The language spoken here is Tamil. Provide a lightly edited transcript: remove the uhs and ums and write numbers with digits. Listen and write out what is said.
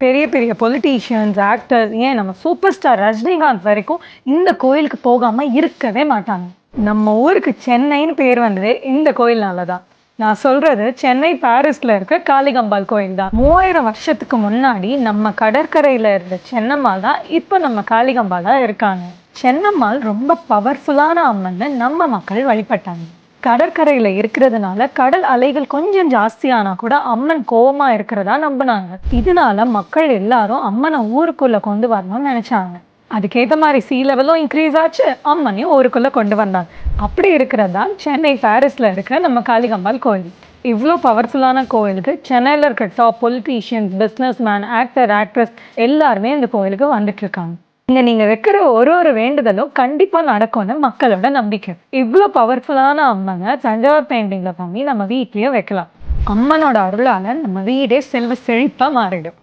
பெரிய பெரிய பொலிட்டீஷியன்ஸ், ஆக்டர்ஸ், ஏன் நம்ம சூப்பர் ஸ்டார் ரஜினிகாந்த் வரைக்கும் இந்த கோயிலுக்கு போகாம இருக்கவே மாட்டாங்க. நம்ம ஊருக்கு சென்னைன்னு பேர் வந்ததே இந்த கோயில்னால தான். நான் சொல்றது சென்னை பாரிஸ்ல இருக்க காளிகாம்பாள் கோயில் தான். 3000 வருஷத்துக்கு முன்னாடி நம்ம கடற்கரையில இருந்த சென்னம்மாள் தான் இப்போ நம்ம காளிகாம்பாளா இருக்காங்க. சென்னம்மாள் ரொம்ப பவர்ஃபுல்லான அம்மன்னு நம்ம மக்கள் வழிபட்டாங்க. கடற்கரையில இருக்கிறதுனால கடல் அலைகள் கொஞ்சம் ஜாஸ்தியானா கூட அம்மன் கோவமா இருக்கிறதா நம்பினாங்க. இதனால மக்கள் எல்லாரும் அம்மனை ஊருக்குள்ள கொண்டு வரணும்னு நினைச்சாங்க. அதுக்கேற்ற மாதிரி சீ லெவலும் இன்க்ரீஸ் ஆச்சு, அம்மனையும் ஊருக்குள்ள கொண்டு வந்தாங்க. அப்படி இருக்கிறதா சென்னை பாரிஸ்ல இருக்கிற நம்ம காளிகாம்பாள் கோயில். இவ்வளோ பவர்ஃபுல்லான கோயிலுக்கு சென்னையில் இருக்க top politicians, business man, actor, actress எல்லாருமே இந்த கோயிலுக்கு வந்துட்டு இருக்காங்க. இங்கே நீங்கள் வைக்கிற ஒரு வேண்டுதலும் கண்டிப்பாக நடக்கும்னு மக்களோட நம்பிக்கை. இவ்வளோ பவர்ஃபுல்லான அம்மனை தஞ்சாவூர் பெயிண்டிங்கில் பண்ணி நம்ம வீட்லேயும் வைக்கலாம். அம்மனோட அருளால் நம்ம வீடே செல்வ செழிப்பாக மாறிடும்.